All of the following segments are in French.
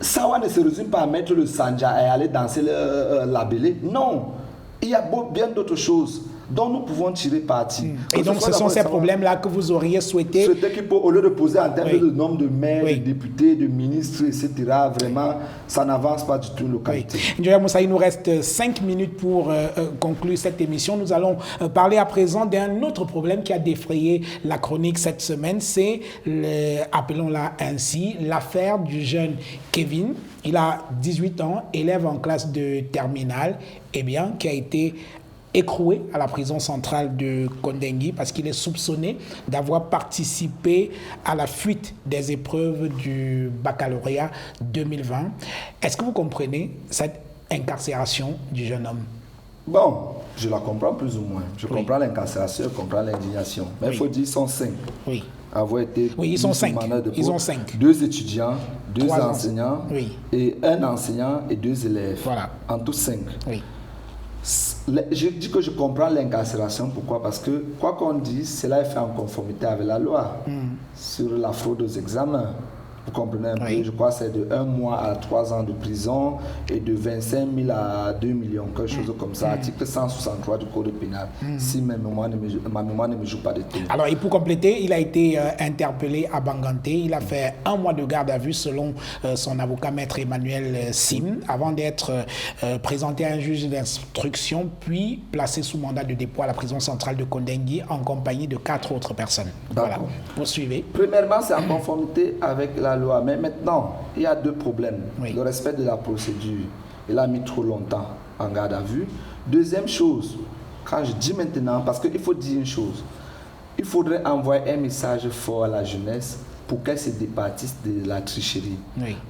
Ça ne se résume pas à mettre le sanja et aller danser la bélé. Non, il y a bien d'autres choses dont nous pouvons tirer parti. Et donc, ce sont ces problèmes-là que vous auriez souhaité... Au lieu de poser en termes de nombre de maires, de députés, de ministres, etc., vraiment, ça n'avance pas du tout une localité. Ndiaye Moussa, il nous reste 5 minutes pour conclure cette émission. Nous allons parler à présent d'un autre problème qui a défrayé la chronique cette semaine. C'est, appelons-la ainsi, l'affaire du jeune Kevin. Il a 18 ans, élève en classe de terminale, qui a été écroué à la prison centrale de Kondengui parce qu'il est soupçonné d'avoir participé à la fuite des épreuves du baccalauréat 2020. Est-ce que vous comprenez cette incarcération du jeune homme? Bon, je la comprends plus ou moins. Je comprends l'incarcération, je comprends l'indignation. Mais il faut dire qu'ils sont 5. Oui. Avoir été ils sont 5. Ils ont 5. 2 étudiants, 2 3 enseignants, et 1 enseignant et 2 élèves. Voilà. En tout 5. Oui. Je dis que je comprends l'incarcération. Pourquoi? Parce que, quoi qu'on dise, cela est fait en conformité avec la loi sur la fraude aux examens. Vous comprenez un peu? Je crois que c'est de 1 mois à 3 ans de prison et de 25 000 à 2 millions, quelque chose comme ça. Article 163 du Code pénal, si ma mémoire ne me joue pas de tête. Alors, et pour compléter, il a été interpellé à Banganté. Il a fait 1 mois de garde à vue selon son avocat maître Emmanuel Sim, avant d'être présenté à un juge d'instruction, puis placé sous mandat de dépôt à la prison centrale de Kondengui en compagnie de 4 autres personnes. Voilà. Poursuivez. Premièrement, c'est en conformité avec la loi. Mais maintenant, il y a 2 problèmes. Le respect de la procédure. Il a mis trop longtemps en garde à vue. Deuxième chose, quand je dis maintenant, parce qu'il faut dire une chose, il faudrait envoyer un message fort à la jeunesse pour qu'elle se départisse de la tricherie.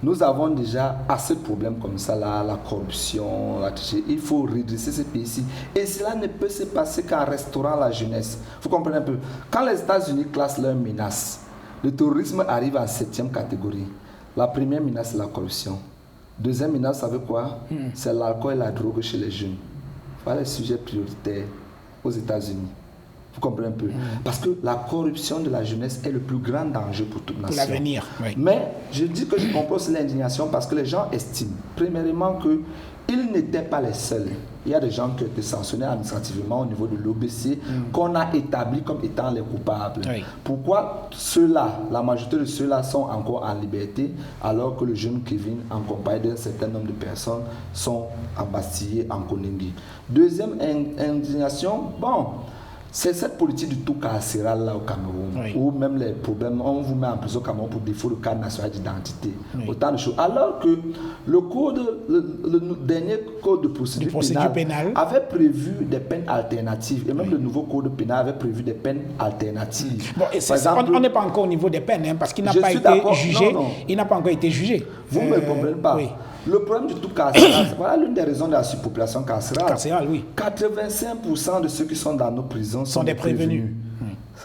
Nous avons déjà assez de problèmes comme ça, la corruption, la tricherie. Il faut redresser ce pays-ci. Et cela ne peut se passer qu'en restaurant la jeunesse. Vous comprenez un peu? Quand les États-Unis classent leurs menaces, le terrorisme arrive en 7e catégorie. La première menace, c'est la corruption. Deuxième menace, vous savez quoi? C'est l'alcool et la drogue chez les jeunes. Voilà les sujets prioritaires aux États-Unis. Vous comprenez un peu? Parce que la corruption de la jeunesse est le plus grand danger pour toute nation. Pour l'avenir, oui. Mais je dis que je comprends aussi l'indignation parce que les gens estiment, premièrement, qu'ils n'étaient pas les seuls. Il y a des gens qui ont été sanctionnés administrativement au niveau de l'OBC qu'on a établi comme étant les coupables. Pourquoi ceux-là, la majorité de ceux-là sont encore en liberté alors que le jeune Kevin, en compagnie d'un certain nombre de personnes, sont embastillés en Kondengui? Deuxième indignation, c'est cette politique du tout carcéral là au Cameroun, où même les problèmes, on vous met en prison au Cameroun pour défaut de carte nationale d'identité. Autant de choses. Alors que le dernier code de procédure pénale avait prévu des peines alternatives, et même le nouveau code pénal avait prévu des peines alternatives. Bon, on n'est pas encore au niveau des peines, parce qu'il n'a pas été jugé. Il n'a pas encore été jugé. Vous ne me comprenez pas. Le problème du tout carcéral, c'est voilà l'une des raisons de la surpopulation carcérale. 85% de ceux qui sont dans nos prisons sont des prévenus.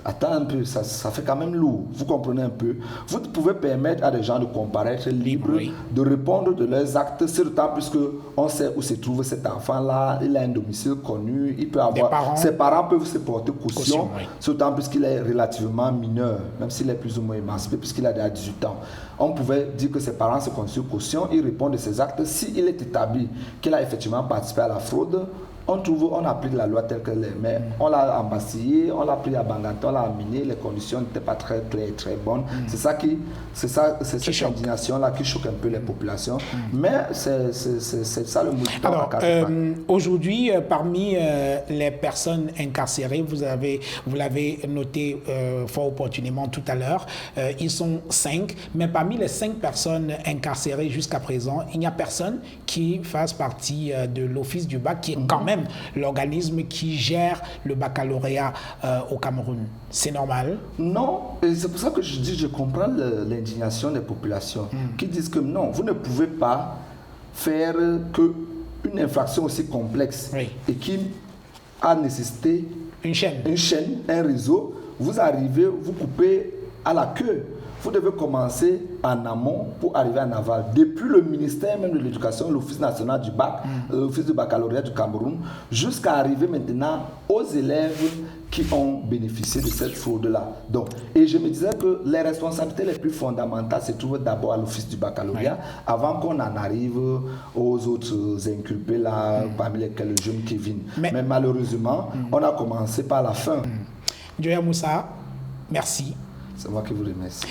Attends un peu, ça fait quand même lourd. Vous comprenez un peu? Vous pouvez permettre à des gens de comparaître libres, de répondre de leurs actes, c'est d'autant plus qu'on sait où se trouve cet enfant-là, il a un domicile connu, il peut avoir, ses parents peuvent se porter caution, c'est d'autant plus qu'il est relativement mineur, même s'il est plus ou moins émancipé, puisqu'il a déjà 18 ans. On pouvait dire que ses parents se constituent caution, il répond de ses actes. S'il est établi qu'il a effectivement participé à la fraude, on applique la loi telle qu'elle est, mais on l'a embastillé, on l'a pris à Banganté, on l'a amené, les conditions n'étaient pas très claires, très bonnes. C'est cette indignation-là qui choque un peu les populations. Mais c'est ça le motif. Alors, aujourd'hui, parmi les personnes incarcérées, vous l'avez noté fort opportunément tout à l'heure, ils sont 5, mais parmi les 5 personnes incarcérées jusqu'à présent, il n'y a personne qui fasse partie de l'Office du bac, qui est quand même l'organisme qui gère le baccalauréat au Cameroun. C'est normal? Non, et c'est pour ça que je dis, je comprends l'indignation des populations qui disent que non, vous ne pouvez pas faire qu'une infraction aussi complexe et qui a nécessité une chaîne, un réseau, vous arrivez, vous coupez à la queue. Vous devez commencer en amont pour arriver en aval. Depuis le ministère même de l'Éducation, l'Office national du bac, l'Office du baccalauréat du Cameroun, jusqu'à arriver maintenant aux élèves qui ont bénéficié de cette fraude-là. Donc, et je me disais que les responsabilités les plus fondamentales se trouvent d'abord à l'office du baccalauréat, avant qu'on en arrive aux autres inculpés là, parmi lesquels le jeune Kevin. Mais malheureusement, on a commencé par la fin. Joya Moussa, merci. C'est moi qui vous remercie.